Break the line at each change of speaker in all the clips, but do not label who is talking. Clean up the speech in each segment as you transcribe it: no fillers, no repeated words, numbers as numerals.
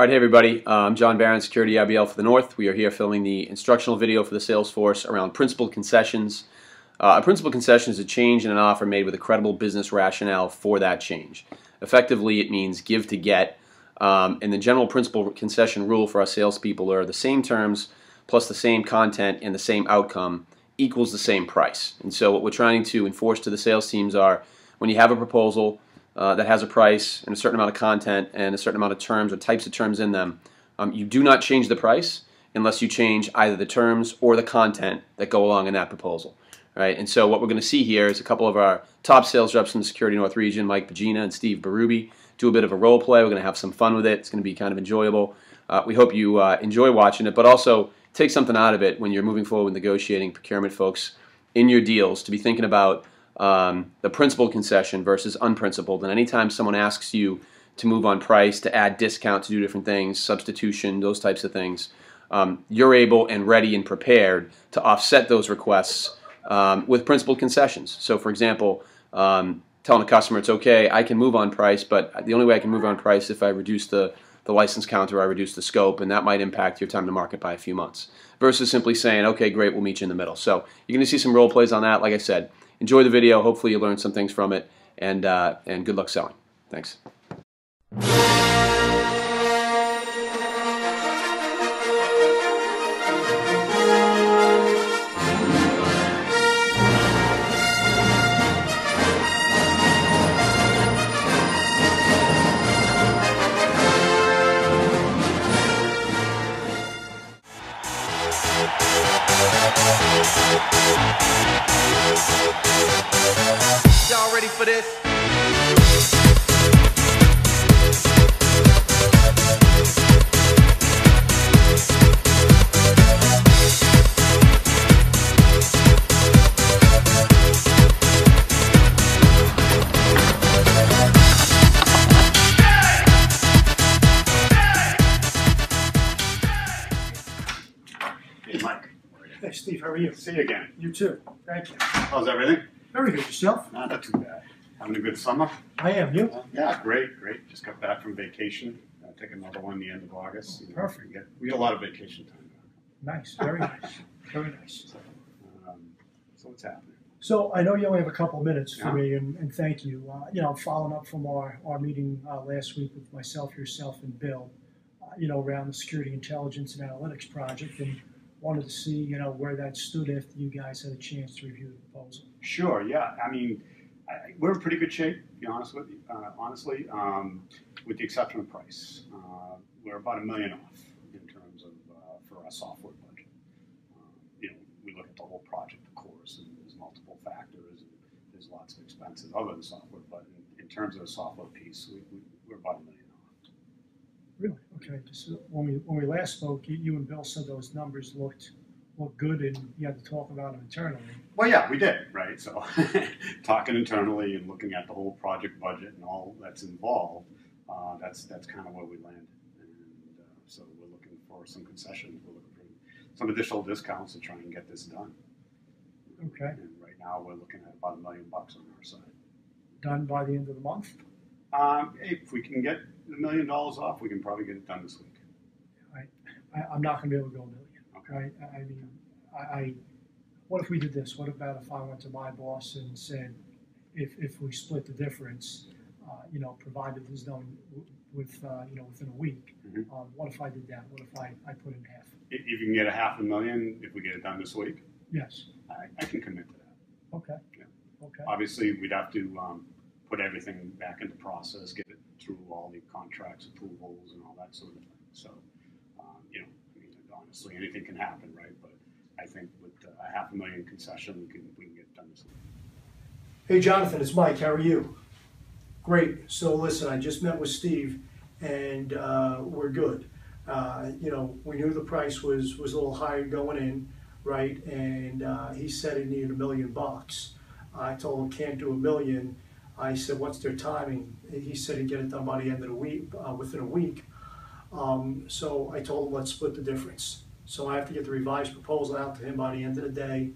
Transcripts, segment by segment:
All right, hey everybody, I'm John Barron, Security IBL for the North. We are here filming the instructional video for the sales force around principal concessions. A principal concession is a change in an offer made with a credible business rationale for that change. Effectively, it means give to get, and the general principal concession rule for our salespeople are the same terms plus the same content and the same outcome equals the same price. And so what we're trying to enforce to the sales teams are when you have a proposal that has a price and a certain amount of content and a certain amount of terms or types of terms in them, you do not change the price unless you change either the terms or the content that go along in that proposal. Right? And so what we're going to see here is a couple of our top sales reps from the Security North region, Mike Pagina and Steve Berube, do a bit of a role play. We're going to have some fun with it. It's going to be kind of enjoyable. We hope you enjoy watching it, but also take something out of it when you're moving forward with negotiating procurement folks in your deals to be thinking about the principal concession versus unprincipled. And anytime someone asks you to move on price, to add discount, to do different things, substitution, those types of things, you're able and ready and prepared to offset those requests with principal concessions. So for example, telling a customer it's okay, I can move on price, but the only way I can move on price is if I reduce the license count or I reduce the scope, and that might impact your time to market by a few months. Versus simply saying, okay, great, we'll meet you in the middle. So you're going to see some role plays on that. Like I said, enjoy the video. Hopefully you learn some things from it, and good luck selling. Thanks.
Y'all ready for this?
Hey, Mike.
Hey, Steve, how are you?
See you again.
You too. Thank you.
How's everything?
Very good. Yourself?
Not too bad. Having a good summer?
I am. You?
Yeah, great. Just got back from vacation. Take another one the end of August.
Perfect.
We get a lot of vacation time.
Nice. Very nice. Very nice.
So what's happening?
So I know you only have a couple of minutes for
Yeah.
me, and thank you. Following up from our meeting last week with myself, yourself, and Bill, around the Security Intelligence and Analytics project, and wanted to see, where that stood after you guys had a chance to review the proposal.
Sure, yeah. I mean, we're in pretty good shape, to be honest with you, honestly, with the exception of price. We're about $1 million off in terms of for our software budget. We look at the whole project, of course, and there's multiple factors, and there's lots of expenses other than software, but in terms of the software piece, we're about $1 million off.
Really? Okay. So when we last spoke, you and Bill said those numbers looked good, and you had to talk about them internally.
Well, yeah, we did, right? So talking internally and looking at the whole project budget and all that's involved, that's kind of where we landed. And so we're looking for some concessions. We're looking for some additional discounts to try and get this done.
Okay.
And right now we're looking at about $1 million on our side.
Done by the end of the month?
If we can get $1 million off, we can probably get it done this week.
I'm not going to be able to go $1 million.
Okay.
I mean, what if we did this? What about if I went to my boss and said, if we split the difference, provided there's done within a week,
Mm-hmm.
what if I did that? What if I put in half?
If you can get $500,000, if we get it done this week,
Yes.
I can commit to that.
Okay.
Yeah.
Okay.
Obviously, we'd have to put everything back into process, get it through all the contracts, approvals, and all that sort of thing. So, honestly, anything can happen, right? But I think with a $500,000 concession, we can get it done this week.
Hey, Jonathan, it's Mike. How are you? Great. So listen, I just met with Steve, and we're good. We knew the price was a little higher going in, right? And he said he needed $1 million. I told him can't do $1 million. I said, what's their timing? He said he'd get it done by the end of the week, within a week. So I told him let's split the difference. So I have to get the revised proposal out to him by the end of the day.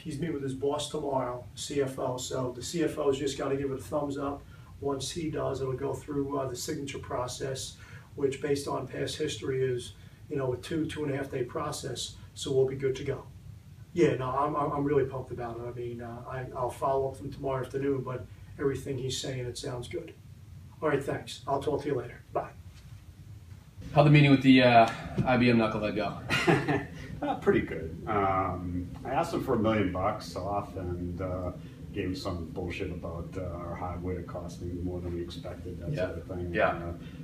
He's meeting with his boss tomorrow, CFO. So the CFO's just got to give it a thumbs up. Once he does, it'll go through the signature process. which based on past history is, you know, a 2.5 day process, so we'll be good to go. Yeah, no, I'm really pumped about it. I mean, I'll follow up with him tomorrow afternoon, but everything he's saying, it sounds good. All right, thanks. I'll talk to you later. Bye.
How'd the meeting with the IBM knucklehead go?
Pretty good. I asked him for $1 million off and gave him some bullshit about our hardware costing more than we expected, that sort of thing.
Yeah.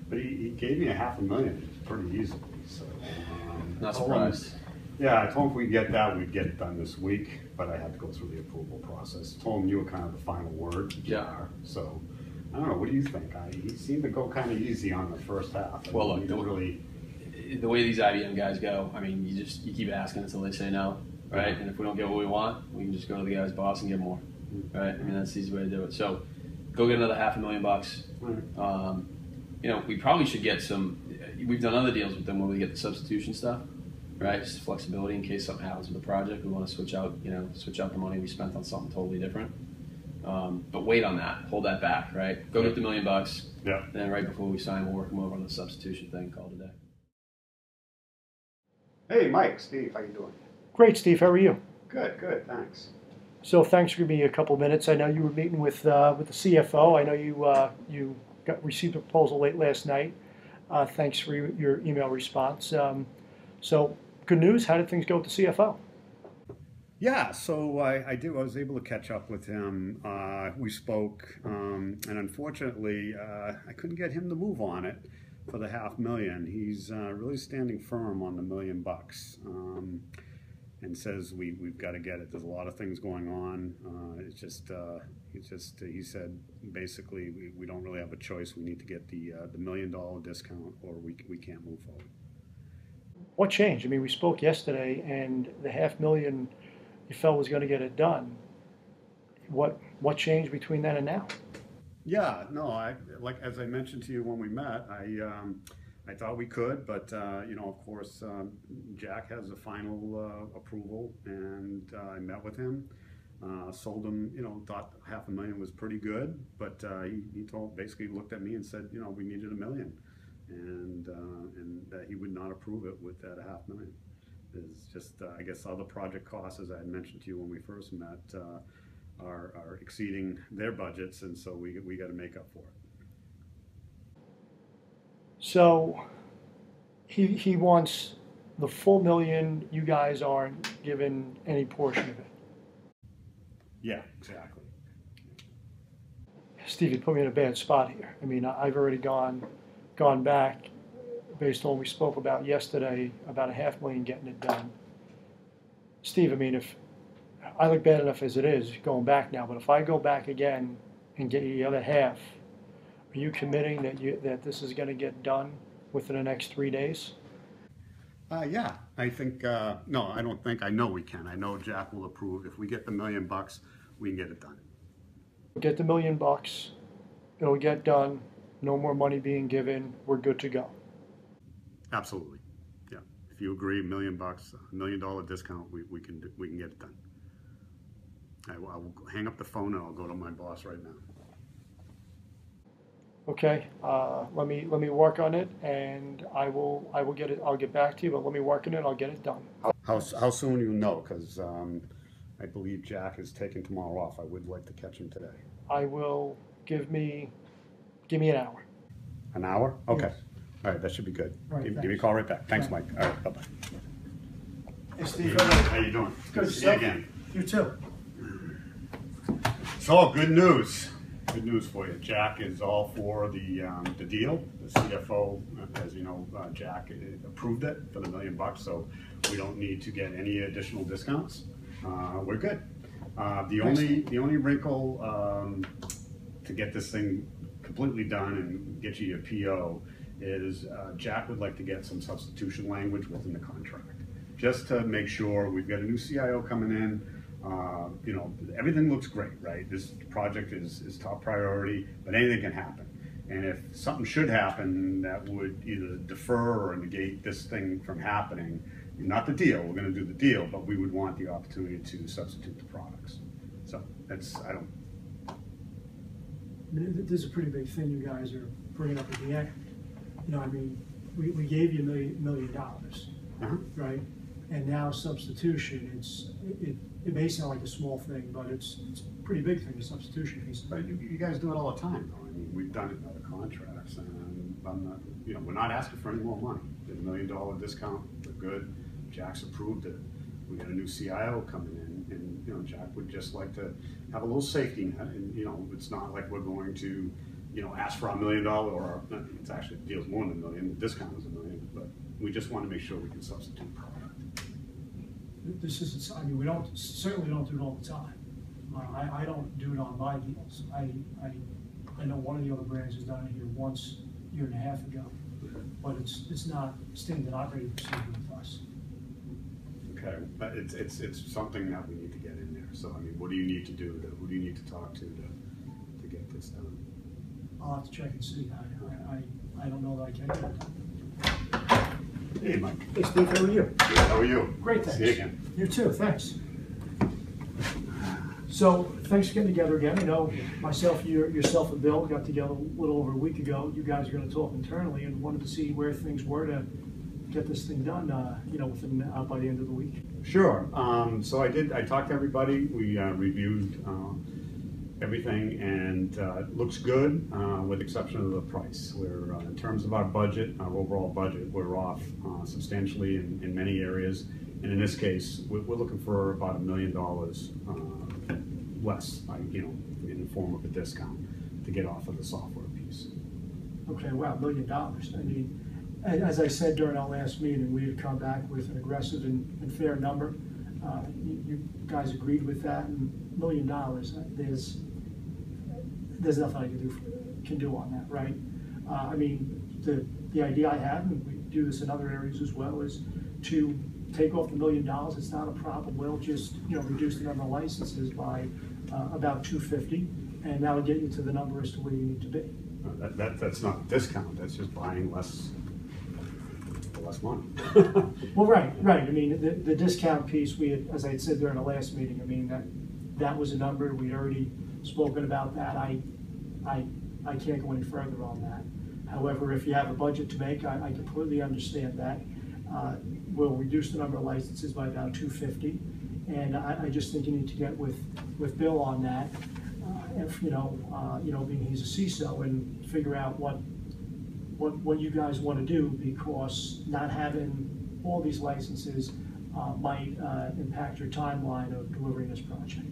But he gave me $500,000 pretty easily. So,
Not surprised.
Yeah, I told him if we get that, we'd get it done this week, but I had to go through the approval process. I told him you were kind of the final word.
Yeah.
So, I don't know, what do you think? He seemed to go kind of easy on the first half.
Well, look, the way these IBM guys go, I mean, you keep asking until they say no, right? And if we don't get what we want, we can just go to the guy's boss and get more, right? I mean, that's the easy way to do it. So, go get another $500,000. You know, we probably should get some. We've done other deals with them where we get the substitution stuff, right? Just flexibility in case something happens with the project. We want to switch out the money we spent on something totally different. But wait on that. Hold that back, right? Go get the $1 million.
Yeah.
Then right before we sign, we'll work them over on the substitution thing. Call it a day.
Hey, Mike, Steve, how you doing?
Great, Steve. How are you?
Good, good, thanks.
So thanks for giving me a couple minutes. I know you were meeting with the CFO. I know you received a proposal late last night. Thanks for your email response. So good news. How did things go with the CFO?
Yeah, so I was able to catch up with him. We spoke, and unfortunately, I couldn't get him to move on it for the $500,000. He's really standing firm on the $1 million, and says we've got to get it. There's a lot of things going on. He said basically we don't really have a choice. We need to get the $1 million discount, or we can't move forward.
What changed? I mean, we spoke yesterday, and the $500,000 you felt was going to get it done. What changed between then and now?
Yeah, no, like as I mentioned to you when we met, I thought we could, but you know, of course, Jack has the final approval, and I met with him, sold him, you know, thought $500,000 was pretty good, but he basically looked at me and said, you know, we needed $1 million, and that he would not approve it with that $500,000. It's just, I guess, other project costs, as I had mentioned to you when we first met, are exceeding their budgets, and so we got to make up for it.
So he wants the full $1 million. You guys aren't given any portion of it.
Yeah, exactly.
Steve, you put me in a bad spot here. I mean, I've already gone back based on what we spoke about yesterday about $500,000 getting it done. Steve, I mean, if I look bad enough as it is going back now, but if I go back again and get you the other half, are you committing that this is going to get done within the next 3 days?
Yeah, I think, no, I don't think, I know we can. I know Jack will approve. If we get the $1 million, we can get it done.
Get the $1 million, it'll get done, no more money being given, we're good to go.
Absolutely, yeah. If you agree, $1 million, $1 million discount, we can get it done. I will hang up the phone and I'll go to my boss right now.
Okay, let me work on it, and I will get it. I'll get back to you, but let me work on it. I'll get it done.
How soon will you know? Because I believe Jack is taking tomorrow off. I would like to catch him today.
I will give me an hour.
An hour? Okay.
Yes.
All right, that should be good.
All right,
Give me a call right back. Thanks, Mike. All right, bye-bye.
Hey, Steve.
How you doing?
Good.
See you again.
You too.
So, good news. Good news for you. Jack is all for the deal. The CFO, as you know, Jack approved it for the $1 million, so we don't need to get any additional discounts. We're good. The only wrinkle to get this thing completely done and get you your PO is Jack would like to get some substitution language within the contract, just to make sure. We've got a new CIO coming in. You know, everything looks great, right? This project is top priority, but anything can happen. And if something should happen that would either defer or negate this thing from happening, not the deal, we're going to do the deal, but we would want the opportunity to substitute the products. So that's,
This is a pretty big thing you guys are bringing up at the end. I mean, we gave you $1 million, right? And now substitution, it may sound like a small thing, but it's a pretty big thing, the substitution piece.
But you guys do it all the time, though. I mean, we've done it in other contracts, and I'm not, we're not asking for any more money. Did $1 million discount, we're good. Jack's approved it. We got a new CIO coming in, and Jack would just like to have a little safety net, and it's not like we're going to, ask for $1 million, or it's actually deals more than $1 million. The discount is $1 million, but we just want to make sure we can substitute product.
This isn't, I mean, we certainly don't do it all the time. I don't do it on my deals. I know one of the other brands has done it here once, a year and a half ago, but it's not standard operating procedure with us.
Okay, but it's something that we need to get in there. So I mean, what do you need to do? Who do you need to talk to get this done?
I'll have to check and see. I don't know that I can get it done.
Hey, Mike.
Hey, Steve, how are you?
Good. How are you?
Great, thanks.
See you again.
You too, thanks. So, thanks for getting together again. I know myself, yourself, and Bill got together a little over a week ago. You guys are going to talk internally and wanted to see where things were to get this thing done, within by the end of the week.
Sure. So I talked to everybody. We reviewed everything, and it looks good, with the exception of the price. We're in terms of our budget, our overall budget, we're off substantially in many areas. And in this case, we're looking for about $1 million less, in the form of a discount to get off of the software piece.
Okay, wow, $1 million. I mean, as I said during our last meeting, we had come back with an aggressive and fair number. You guys agreed with that, and $1 million. There's nothing I can do on that, right? I mean, the idea I have, and we do this in other areas as well, is to take off the $1 million. It's not a problem. We'll just reduce the number of licenses by about 250, and that'll get you to the number as to where you need to be.
That's not a discount. That's just buying less money.
Well, right. I mean, the discount piece, as I had said during the last meeting, I mean, that was a number. We'd already spoken about that. I can't go any further on that. However, if you have a budget to make, I completely understand that. We'll reduce the number of licenses by about 250, and I just think you need to get with Bill on that. If being he's a CISO, and figure out what you guys want to do, because not having all these licenses might impact your timeline of delivering this project.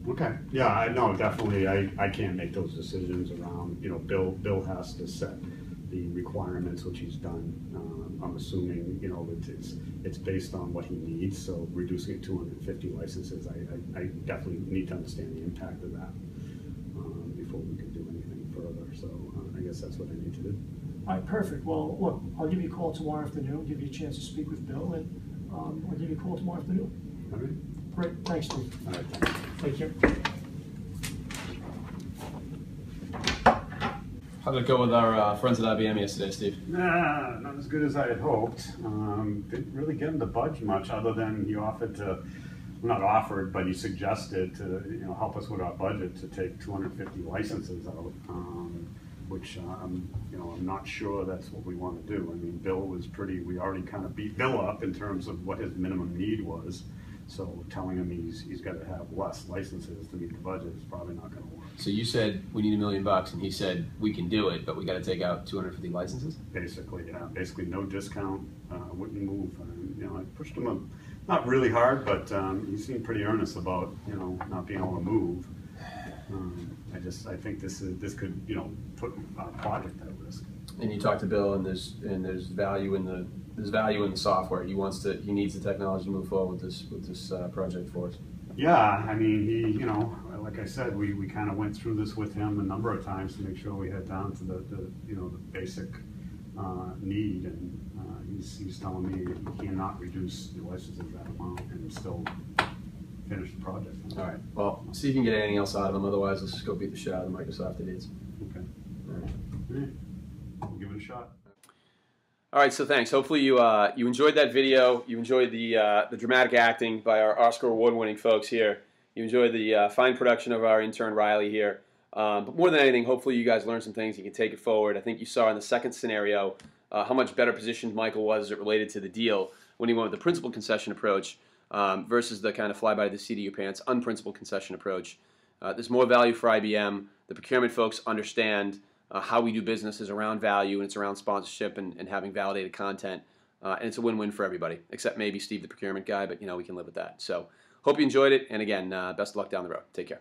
Okay. Yeah, I know, definitely. I can't make those decisions around, Bill has to set the requirements, which he's done. I'm assuming, it's based on what he needs. So reducing it to 250 licenses, I definitely need to understand the impact of that before we can do anything further. So I guess that's what I need to do.
All right, perfect. Well, look, I'll give you a call tomorrow afternoon, give you a chance to speak with Bill, and I'll give you a call tomorrow afternoon.
All right.
Great, thanks, Steve.
All right, thanks.
Take care.
How did it go with our friends at IBM yesterday, Steve?
Nah, not as good as I had hoped. Didn't really get him to budge much, other than he offered to, well, not offered, but he suggested to help us with our budget to take 250 licenses out, which I'm not sure that's what we want to do. I mean, Bill was we already kind of beat Bill up in terms of what his minimum need was. So telling him he's got to have less licenses to meet the budget is probably not going to work.
So you said we need $1 million, and he said we can do it, but we got to take out 250 licenses.
Basically, yeah. Basically, no discount. Wouldn't move. I pushed him not really hard, but he seemed pretty earnest about not being able to move. I think this could put our project at risk.
And you talked to Bill, and there's value in the software. He needs the technology to move forward with this project for us.
Yeah, I mean, he, like I said, we kind of went through this with him a number of times to make sure we had down to the basic need, and he's telling me he cannot reduce the licenses that amount and still finish the project.
All right. Well, see if you can get anything else out of them. Otherwise, let's just go beat the shit out of the Microsoft idiots.
Okay. All right. We'll give it a shot.
All right, so thanks. Hopefully you enjoyed that video. You enjoyed the dramatic acting by our Oscar award-winning folks here. You enjoyed the fine production of our intern Riley here. But more than anything, hopefully you guys learned some things. You can take it forward. I think you saw in the second scenario how much better positioned Michael was as it related to the deal when he went with the principal concession approach versus the kind of fly by the seat of your pants unprincipled concession approach. There's more value for IBM. The procurement folks understand how we do business is around value, and it's around sponsorship and having validated content. And it's a win-win for everybody, except maybe Steve, the procurement guy, but we can live with that. So hope you enjoyed it. And again, best of luck down the road. Take care.